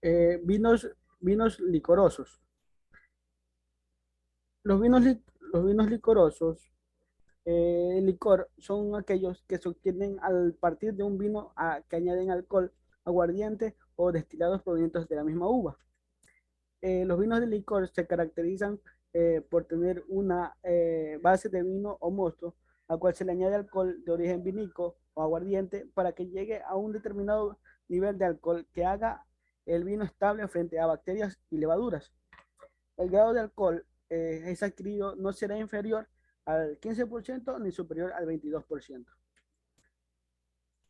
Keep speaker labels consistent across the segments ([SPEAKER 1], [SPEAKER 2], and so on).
[SPEAKER 1] Vinos licorosos. Los vinos licorosos, licor, son aquellos que se obtienen al partir de un vino que añaden alcohol, aguardiente o destilados provenientes de la misma uva. Los vinos de licor se caracterizan por tener una base de vino o mosto, al cual se le añade alcohol de origen vinícola o aguardiente para que llegue a un determinado nivel de alcohol que haga el vino estable frente a bacterias y levaduras. El grado de alcohol es adquirido no será inferior al 15% ni superior al 22%.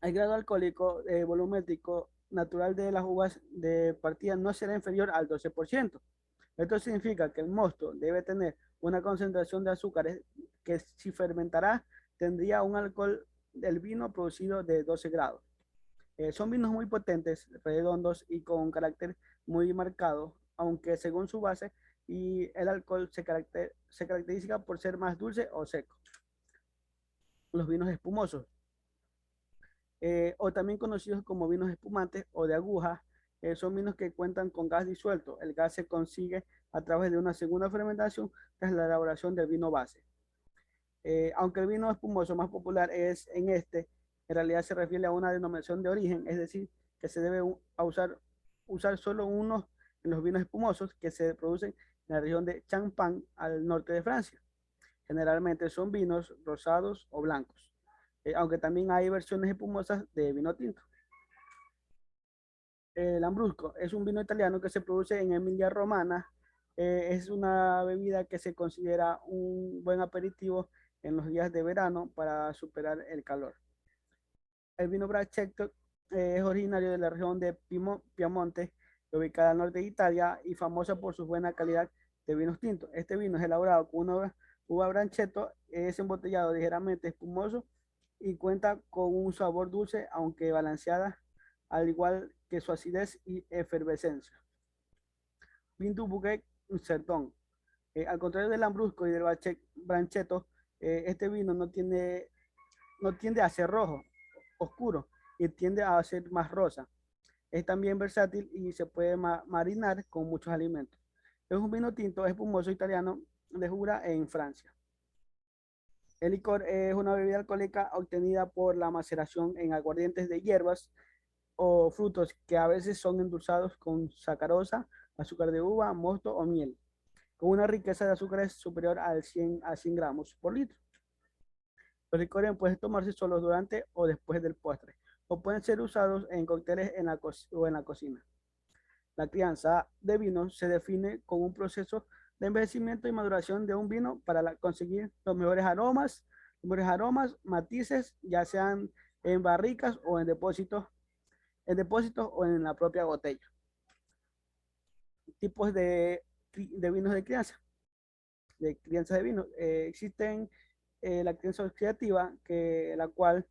[SPEAKER 1] El grado alcohólico volumétrico natural de las uvas de partida no será inferior al 12%. Esto significa que el mosto debe tener una concentración de azúcares que si fermentará tendría un alcohol del vino producido de 12 grados. Son vinos muy potentes, redondos y con un carácter muy marcado, aunque según su base y el alcohol se caracteriza por ser más dulce o seco. Los vinos espumosos, o también conocidos como vinos espumantes o de aguja, son vinos que cuentan con gas disuelto. El gas se consigue a través de una segunda fermentación tras la elaboración del vino base. Aunque el vino espumoso más popular es en este, en realidad se refiere a una denominación de origen, es decir, que se debe usar solo uno en los vinos espumosos que se producen en la región de Champagne al norte de Francia. Generalmente son vinos rosados o blancos, aunque también hay versiones espumosas de vino tinto. Lambrusco es un vino italiano que se produce en Emilia Romagna. Es una bebida que se considera un buen aperitivo en los días de verano para superar el calor. El vino Braccetto es originario de la región de Piamonte, ubicada al norte de Italia y famosa por su buena calidad de vinos tintos. Este vino es elaborado con una uva Braccetto, es embotellado ligeramente espumoso y cuenta con un sabor dulce, aunque balanceada, al igual que su acidez y efervescencia. Vin du Bouquet Cerdon. Al contrario del Lambrusco y del Branchetto, este vino no tiende a ser rojo, oscuro, y tiende a ser más rosa. Es también versátil y se puede marinar con muchos alimentos. Es un vino tinto espumoso italiano de Jura en Francia. El licor es una bebida alcohólica obtenida por la maceración en aguardientes de hierbas o frutos que a veces son endulzados con sacarosa, azúcar de uva, mosto o miel, con una riqueza de azúcares superior a 100 gramos por litro. Los licores pueden tomarse solos durante o después del postre, o pueden ser usados en cócteles o en la cocina. La crianza de vinos se define con un proceso de envejecimiento y maduración de un vino para conseguir los mejores aromas, matices, ya sean en barricas o en depósitos o en la propia botella. Tipos de vinos de crianza de vino. Existen la crianza oxidativa, la cual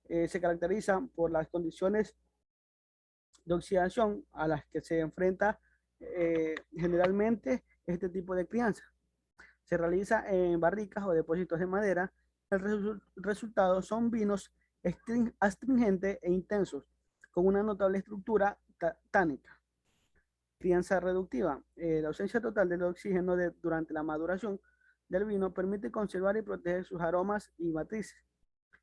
[SPEAKER 1] se caracteriza por las condiciones de oxidación a las que se enfrenta generalmente este tipo de crianza. Se realiza en barricas o depósitos de madera. El resultado son vinos astringentes e intensos, con una notable estructura tánica. Crianza reductiva. La ausencia total del oxígeno durante la maduración del vino permite conservar y proteger sus aromas y matices.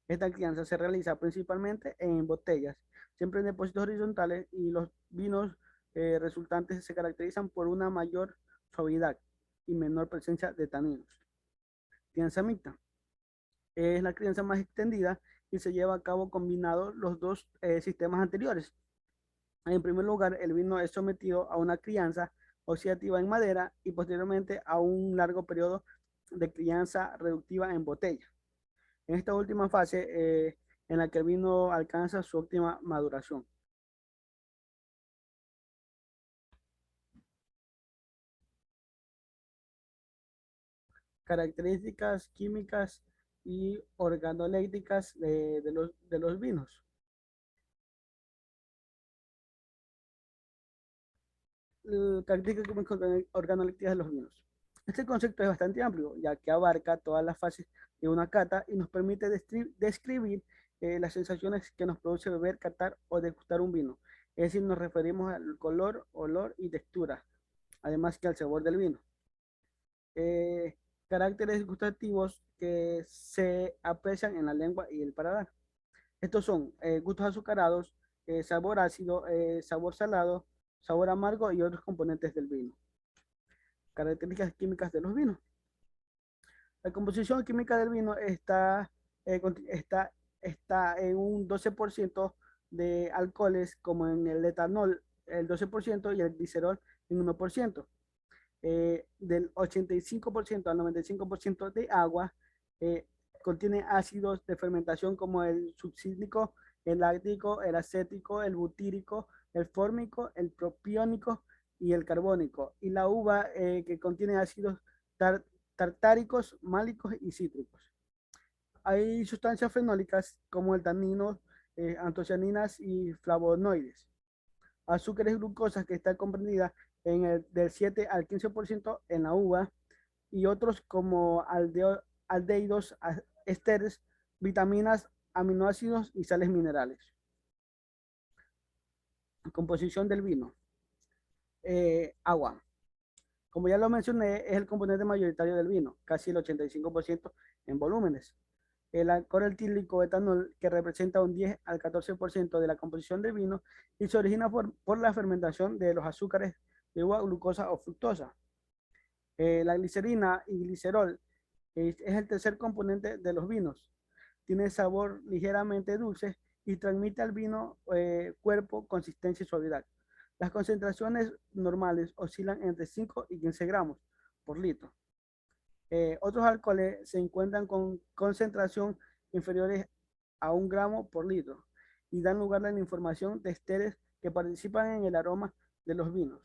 [SPEAKER 1] Esta crianza se realiza principalmente en botellas, siempre en depósitos horizontales, y los vinos resultantes se caracterizan por una mayor suavidad y menor presencia de taninos. Crianza mixta. Es la crianza más extendida y se lleva a cabo combinado los dos sistemas anteriores. En primer lugar, el vino es sometido a una crianza oxidativa en madera y posteriormente a un largo periodo de crianza reductiva en botella. En esta última fase, en la que el vino alcanza su óptima maduración. Características químicas y organolépticas de los vinos. Características químicas organolépticas de los vinos. Este concepto es bastante amplio, ya que abarca todas las fases de una cata y nos permite describir las sensaciones que nos produce beber, catar o degustar un vino. Es decir, nos referimos al color, olor y textura, además que al sabor del vino. Eh, Caracteres gustativos que se aprecian en la lengua y el paladar. Estos son gustos azucarados, sabor ácido, sabor salado, sabor amargo y otros componentes del vino. Características químicas de los vinos. La composición química del vino está en un 12% de alcoholes, como en el etanol, el 12%, y el glicerol en 1%. Del 85% al 95% de agua, eh, contiene ácidos de fermentación como el succínico, el láctico, el acético, el butírico, el fórmico, el propiónico y el carbónico. Y la uva, que contiene ácidos tar tartáricos, málicos y cítricos. Hay sustancias fenólicas como el tanino, antocianinas y flavonoides. Azúcares y glucosas, que está comprendida del 7 al 15% en la uva, y otros como aldehídos, esteres, vitaminas, aminoácidos y sales minerales. Composición del vino. Agua. Como ya lo mencioné, es el componente mayoritario del vino, casi el 85% en volúmenes. El alcohol etílico etanol, que representa un 10 al 14% de la composición del vino, y se origina por la fermentación de los azúcares de uva, glucosa o fructosa. La glicerina y glicerol es el tercer componente de los vinos. Tiene sabor ligeramente dulce y transmite al vino cuerpo, consistencia y suavidad. Las concentraciones normales oscilan entre 5 y 15 gramos por litro. Otros alcoholes se encuentran con concentración inferiores a 1 gramo por litro y dan lugar a la información de esteres que participan en el aroma de los vinos.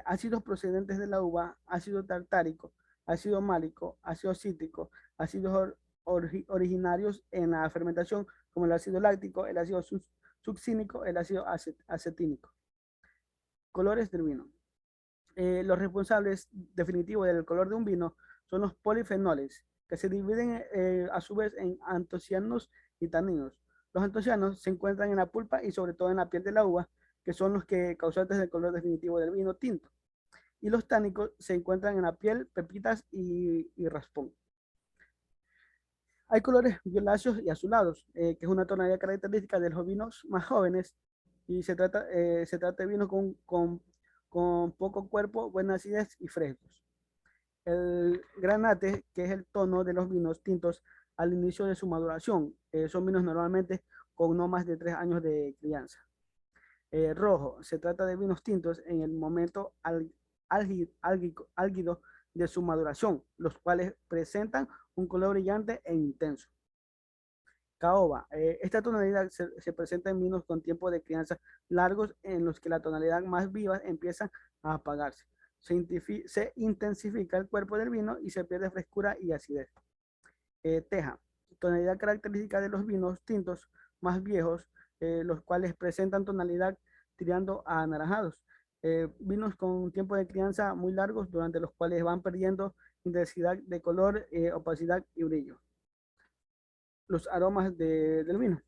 [SPEAKER 1] Ácidos procedentes de la uva, ácido tartárico, ácido málico, ácido cítrico, ácidos originarios en la fermentación, como el ácido láctico, el ácido succínico, el ácido acetínico. Colores del vino. Los responsables definitivos del color de un vino son los polifenoles, que se dividen a su vez en antocianos y taninos. Los antocianos se encuentran en la pulpa y sobre todo en la piel de la uva, que son los que causantes del color definitivo del vino tinto. Y los tánicos se encuentran en la piel, pepitas y raspón. Hay colores violáceos y azulados, que es una tonalidad característica de los vinos más jóvenes, y se trata de vinos con poco cuerpo, buena acidez y frescos. El granate, que es el tono de los vinos tintos al inicio de su maduración, son vinos normalmente con no más de 3 años de crianza. Rojo, se trata de vinos tintos en el momento álgido de su maduración, los cuales presentan un color brillante e intenso. Caoba, esta tonalidad se presenta en vinos con tiempo de crianza largos, en los que la tonalidad más viva empieza a apagarse. Se intensifica el cuerpo del vino y se pierde frescura y acidez. Teja, tonalidad característica de los vinos tintos más viejos, los cuales presentan tonalidad tirando a anaranjados. Vinos con tiempo de crianza muy largos, durante los cuales van perdiendo intensidad de color, opacidad y brillo. Los aromas del vino.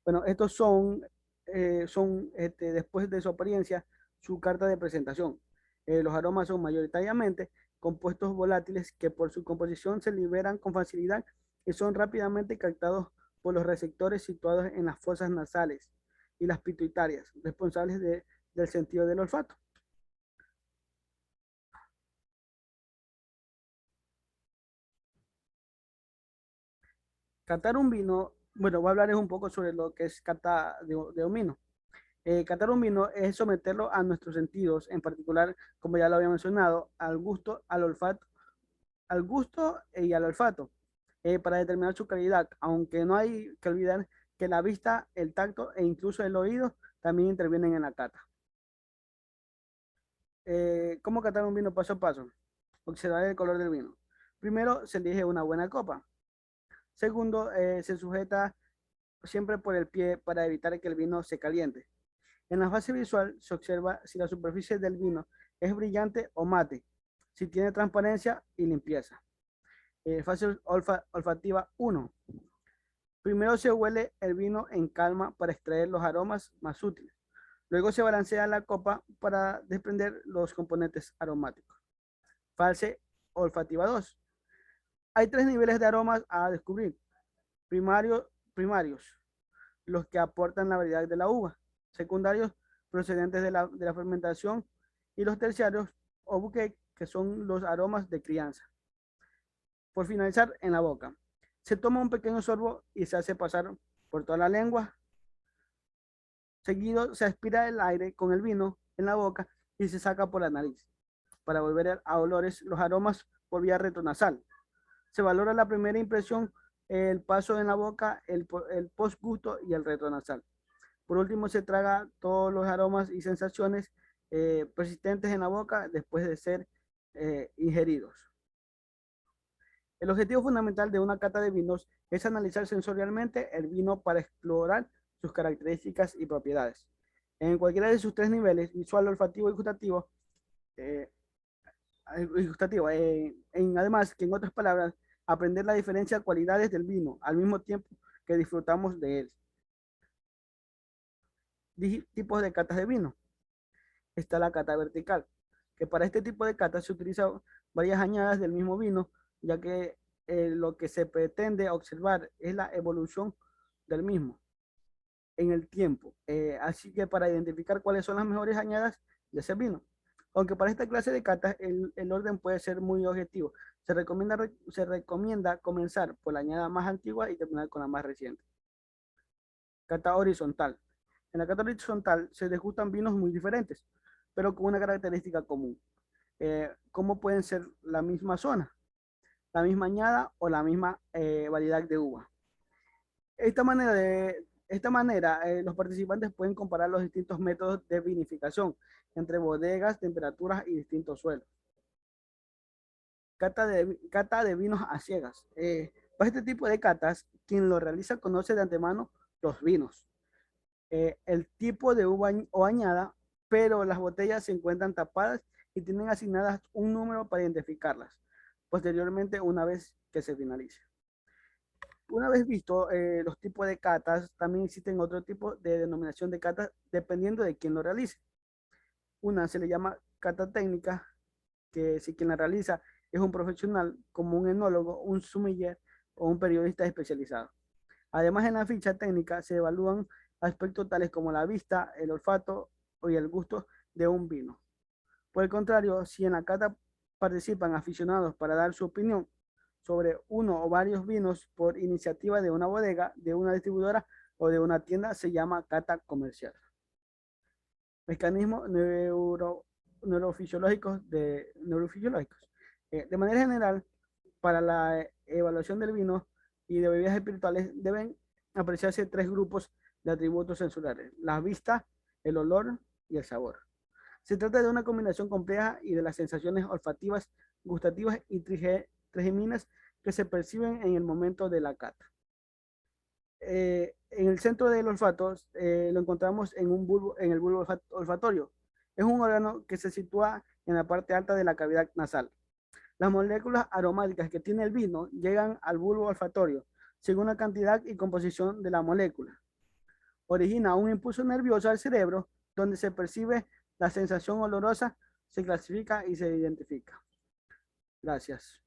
[SPEAKER 1] Bueno, estos son después de su apariencia, su carta de presentación. Los aromas son mayoritariamente compuestos volátiles que por su composición se liberan con facilidad y son rápidamente captados por los receptores situados en las fosas nasales y las pituitarias, responsables del sentido del olfato. Catar un vino, bueno, voy a hablarles un poco sobre lo que es cata de un vino. Catar un vino es someterlo a nuestros sentidos, en particular, como ya lo había mencionado, al gusto, al gusto y al olfato, para determinar su calidad, aunque no hay que olvidar que la vista, el tacto e incluso el oído también intervienen en la cata. ¿Cómo catar un vino paso a paso? Observar el color del vino. Primero, se elige una buena copa. Segundo, se sujeta siempre por el pie para evitar que el vino se caliente. En la fase visual se observa si la superficie del vino es brillante o mate, si tiene transparencia y limpieza. Fase olfativa 1. Primero se huele el vino en calma para extraer los aromas más útiles. Luego se balancea la copa para desprender los componentes aromáticos. Fase olfativa 2. Hay tres niveles de aromas a descubrir. Primarios, los que aportan la variedad de la uva. Secundarios, procedentes de la fermentación. Y los terciarios, o bouquet, que son los aromas de crianza. Por finalizar, en la boca. Se toma un pequeño sorbo y se hace pasar por toda la lengua. Seguido se aspira el aire con el vino en la boca y se saca por la nariz para volver a olores los aromas por vía retronasal. Se valora la primera impresión, el paso en la boca, el postgusto y el retronasal. Por último, se traga todos los aromas y sensaciones persistentes en la boca después de ser ingeridos. El objetivo fundamental de una cata de vinos es analizar sensorialmente el vino para explorar sus características y propiedades. En cualquiera de sus tres niveles, visual, olfativo y gustativo, eh, además que en otras palabras, aprender la diferencia de cualidades del vino al mismo tiempo que disfrutamos de él. Tipos de catas de vino. Está la cata vertical, que para este tipo de cata se utilizan varias añadas del mismo vino, ya que lo que se pretende observar es la evolución del mismo en el tiempo. Así que para identificar cuáles son las mejores añadas de ese vino. Aunque para esta clase de catas el orden puede ser muy objetivo. Se recomienda comenzar por la añada más antigua y terminar con la más reciente. Cata horizontal. En la cata horizontal se degustan vinos muy diferentes, pero con una característica común. ¿Cómo pueden ser la misma zona, la misma añada o la misma variedad de uva? Esta manera, los participantes pueden comparar los distintos métodos de vinificación entre bodegas, temperaturas y distintos suelos. Cata de vinos a ciegas. Para este tipo de catas, quien lo realiza conoce de antemano los vinos, el tipo de uva o añada, pero las botellas se encuentran tapadas y tienen asignadas un número para identificarlas. Posteriormente, una vez que se finalice. Una vez visto los tipos de catas, también existen otro tipo de denominación de catas dependiendo de quién lo realice. Una se le llama cata técnica, que si quien la realiza es un profesional como un enólogo, un sommelier o un periodista especializado. Además, en la ficha técnica se evalúan aspectos tales como la vista, el olfato y el gusto de un vino. Por el contrario, si en la cata participan aficionados para dar su opinión sobre uno o varios vinos por iniciativa de una bodega, de una distribuidora o de una tienda, se llama cata comercial. Mecanismos neurofisiológicos. De manera general, para la evaluación del vino y de bebidas espirituales deben apreciarse tres grupos de atributos sensoriales: la vista, el olor y el sabor. Se trata de una combinación compleja y de las sensaciones olfativas, gustativas y trigeminas que se perciben en el momento de la cata. En el centro del olfato lo encontramos en el bulbo olfatorio. Es un órgano que se sitúa en la parte alta de la cavidad nasal. Las moléculas aromáticas que tiene el vino llegan al bulbo olfatorio según la cantidad y composición de la molécula. Origina un impulso nervioso al cerebro donde se percibe la sensación olorosa, se clasifica y se identifica. Gracias.